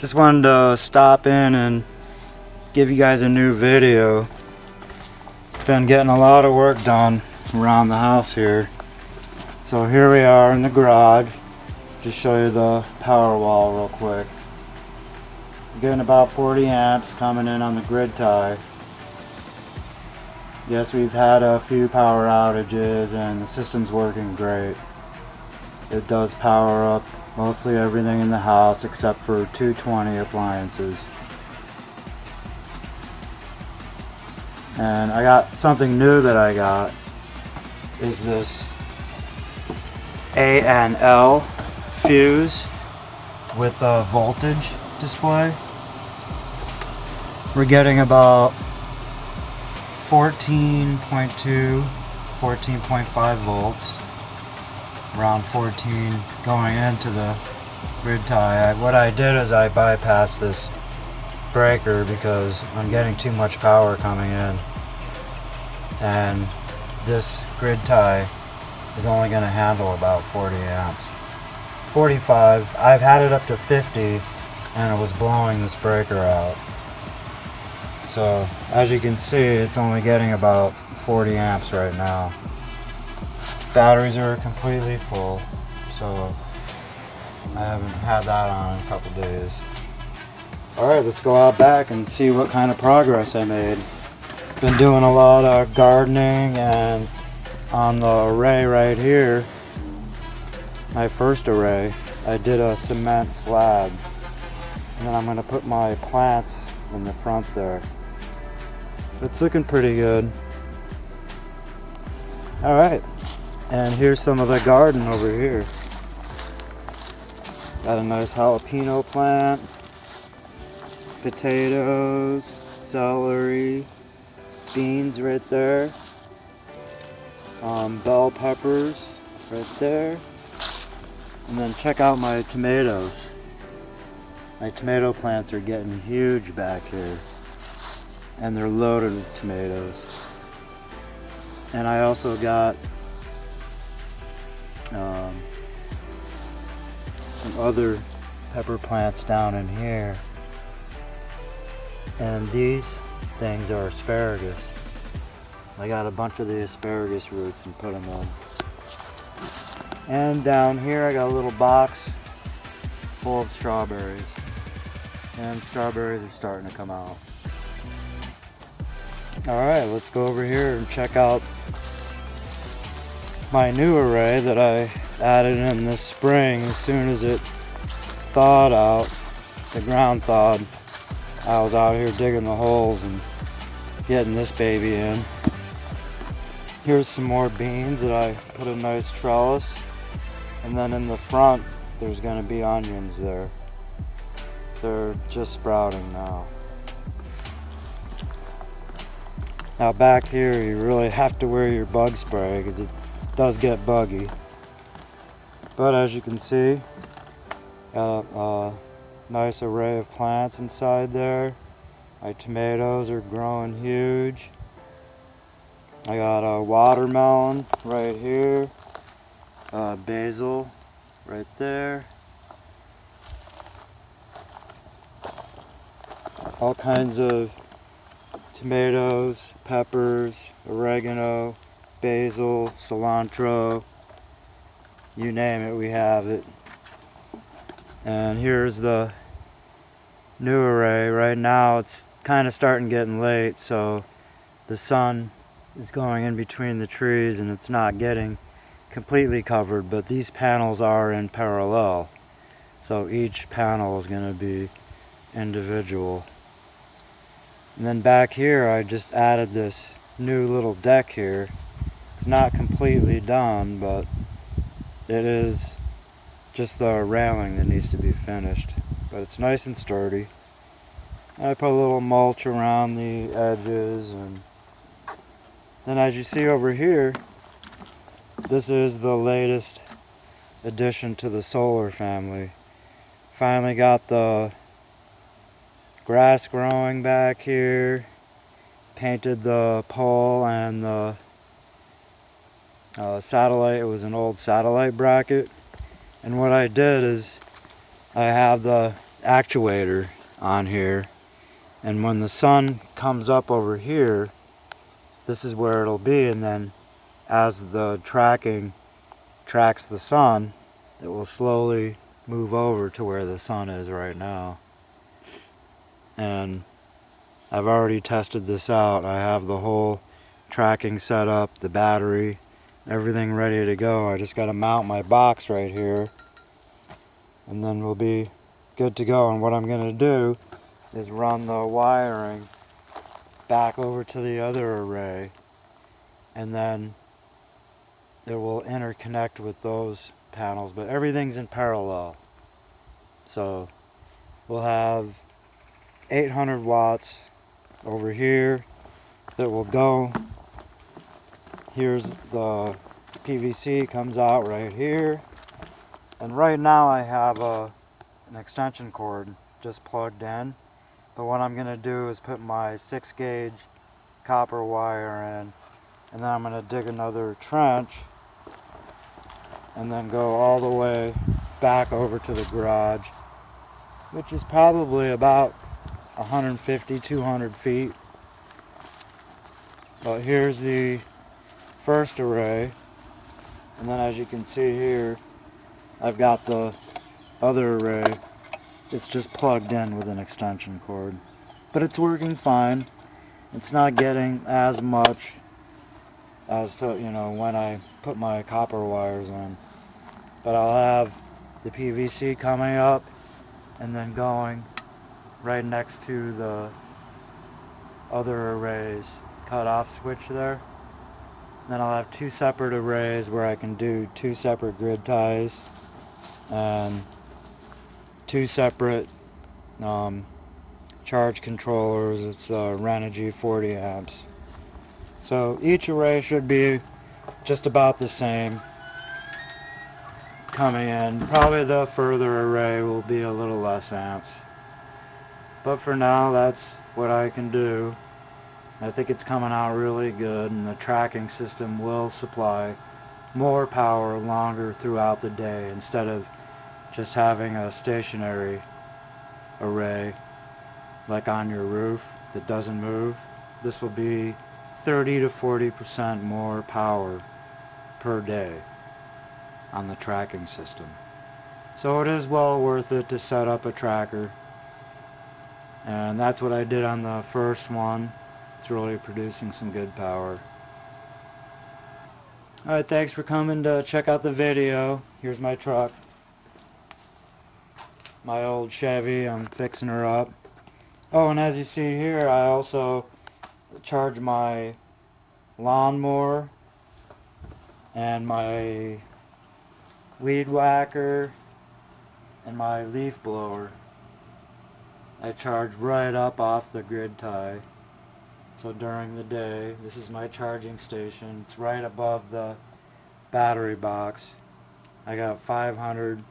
Just wanted to stop in and give you guys a new video. Been getting a lot of work done around the house here. So here we are in the garage. Just show you the power wall real quick. Getting about 40 amps coming in on the grid tie. Yes, we've had a few power outages and the system's working great. It does power up mostly everything in the house except for 220 appliances. And I got something new that I got is this A&L fuse with a voltage display. We're getting about 14.2, 14.5 volts, around 14 going into the grid tie. What I did is I bypassed this breaker because I'm getting too much power coming in, and this grid tie is only going to handle about 40 amps. 45, I've had it up to 50 and it was blowing this breaker out. So as you can see, it's only getting about 40 amps right now. Batteries are completely full, so I haven't had that on in a couple days. Alright, let's go out back and see what kind of progress I made. Been doing a lot of gardening, and on the array right here, my first array, I did a cement slab. And then I'm going to put my plants in the front there. It's looking pretty good. Alright, and here's some of the garden over here. Got a nice jalapeno plant, potatoes, celery, beans right there, bell peppers right there, and then check out my tomatoes. My tomato plants are getting huge back here, and they're loaded with tomatoes. And I also got some other pepper plants down in here, and these things are asparagus. I got a bunch of the asparagus roots and put them in. And down here I got a little box full of strawberries, and strawberries are starting to come out. Alright, let's go over here and check out my new array that I added in this spring. As soon as it thawed out, the ground thawed, I was out here digging the holes and getting this baby in. Here's some more beans that I put a nice trellis, and then in the front there's going to be onions there. They're just sprouting now. Now back here you really have to wear your bug spray because it does get buggy. But as you can see, got a nice array of plants inside there. My tomatoes are growing huge. I got a watermelon right here, basil right there, all kinds of tomatoes, peppers, oregano, basil, cilantro, you name it, we have it. And here's the new array. Right now it's kind of starting getting late, so the sun is going in between the trees and it's not getting completely covered, but these panels are in parallel, so each panel is going to be individual. And then back here I just added this new little deck here. It's not completely done, but it is just the railing that needs to be finished, but it's nice and sturdy. I put a little mulch around the edges, and then as you see over here, this is the latest addition to the solar family. Finally got the grass growing back here, painted the pole and the satellite. It was an old satellite bracket, and what I did is I have the actuator on here, and when the sun comes up over here, this is where it'll be, and then as the tracking tracks the sun, it will slowly move over to where the sun is right now. And I've already tested this out. I have the whole tracking set up, the battery, everything ready to go. I just got to mount my box right here, and then we'll be good to go. And what I'm going to do is run the wiring back over to the other array, and then it will interconnect with those panels, but everything's in parallel. So we'll have 800 watts over here that will go. Here's the PVC comes out right here, and right now I have an extension cord just plugged in, but what I'm going to do is put my 6-gauge copper wire in, and then I'm going to dig another trench and then go all the way back over to the garage, which is probably about 150, 200 feet. But here's the first array, and then as you can see here, I've got the other array. It's just plugged in with an extension cord, but it's working fine. It's not getting as much as to, when I put my copper wires in. But I'll have the PVC coming up and then going right next to the other arrays cut-off switch there. Then I'll have 2 separate arrays where I can do 2 separate grid ties and 2 separate charge controllers. It's Renogy 40 amps. So each array should be just about the same coming in. Probably the further array will be a little less amps. But for now, that's what I can do. I think it's coming out really good, and the tracking system will supply more power longer throughout the day instead of just having a stationary array like on your roof that doesn't move. This will be 30 to 40% more power per day on the tracking system. So it is well worth it to set up a tracker, and that's what I did on the first one. It's really producing some good power. Alright, thanks for coming to check out the video. Here's my truck. My old Chevy, I'm fixing her up. Oh, and as you see here, I also charge my lawnmower and my weed whacker and my leaf blower. I charge right up off the grid tie. So during the day, this is my charging station. It's right above the battery box. I got 500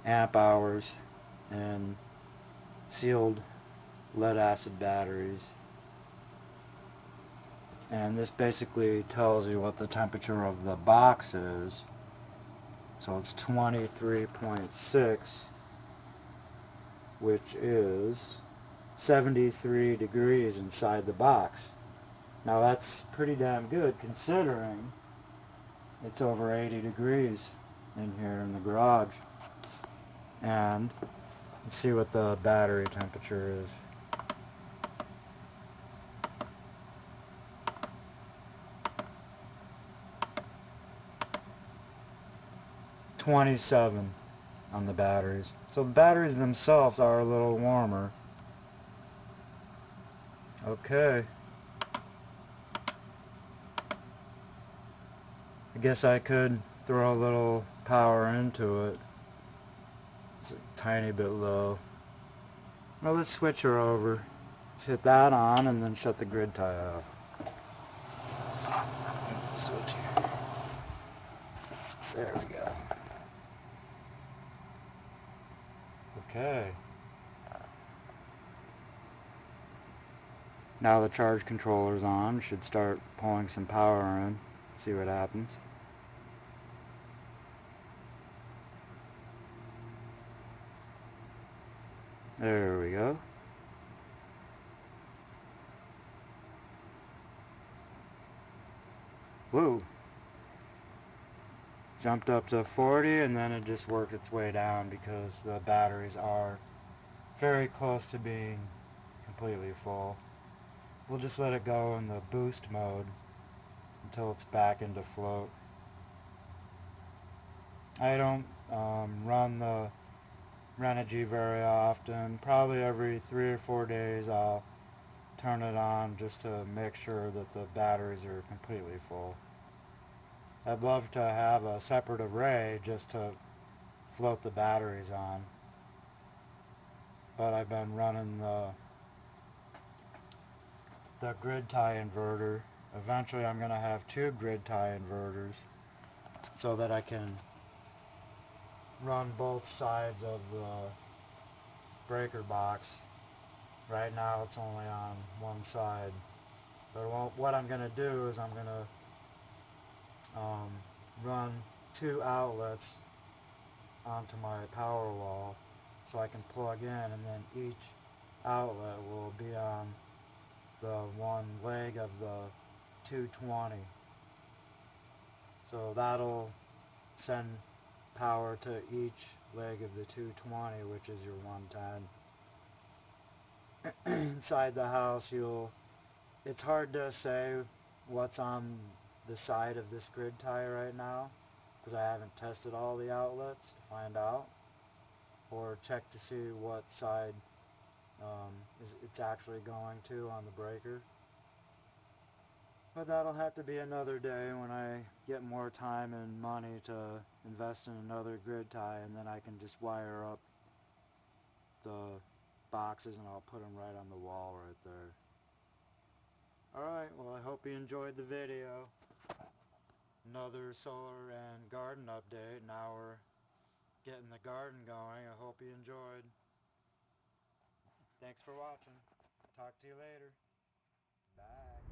amp hours and sealed lead acid batteries. And this basically tells you what the temperature of the box is. So it's 23.6, which is 73 degrees inside the box. Now that's pretty damn good considering it's over 80 degrees in here in the garage. And let's see what the battery temperature is. $27 on the batteries. So the batteries themselves are a little warmer. Okay. I guess I could throw a little power into it. It's a tiny bit low. Well, let's switch her over. Let's hit that on and then shut the grid tie off. Switch here. There we go. Okay. Now the charge controller's on. Should start pulling some power in. See what happens. There we go. Whoa. Jumped up to 40 and then it just worked its way down because the batteries are very close to being completely full. We'll just let it go in the boost mode until it's back into float. I don't run the Renogy very often. Probably every 3 or 4 days I'll turn it on just to make sure that the batteries are completely full. I'd love to have a separate array just to float the batteries on, but I've been running the grid tie inverter. Eventually I'm going to have 2 grid tie inverters so that I can run both sides of the breaker box. Right now it's only on one side, but what I'm going to do is I'm going to run 2 outlets onto my power wall so I can plug in, and then each outlet will be on the one leg of the 220. So that'll send power to each leg of the 220, which is your 110. Inside the house, it's hard to say what's on the side of this grid tie right now because I haven't tested all the outlets to find out or check to see what side it's actually going to on the breaker. But that'll have to be another day when I get more time and money to invest in another grid tie, and then I can just wire up the boxes and I'll put them right on the wall right there. Alright, well I hope you enjoyed the video. Another solar and garden update. Now we're getting the garden going. I hope you enjoyed. Thanks for watching. Talk to you later. Bye.